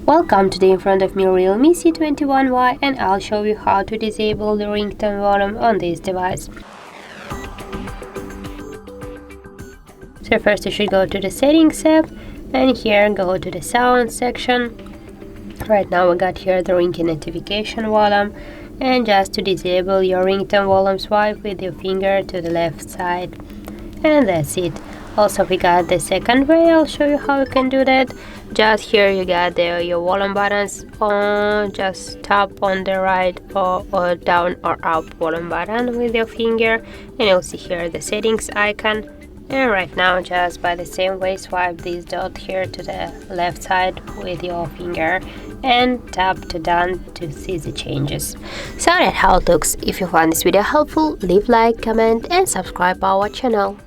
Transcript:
Welcome, today in front of me Realme C21Y, and I'll show you how to disable the ringtone volume on this device. So first you should go to the settings app, and here go to the sound section. Right now we got here the ringtone notification volume, and just to disable your ringtone volume, swipe with your finger to the left side, and that's it. Also we got the second way. I'll show you how you can do that. Just here you got your volume buttons. Just tap on the right or down or up volume button with your finger, and you'll see here the settings icon. And right now, just by the same way, swipe this dot here to the left side with your finger and tap to done to see the changes. So that's how it looks. If you find this video helpful, leave like, comment and subscribe our channel.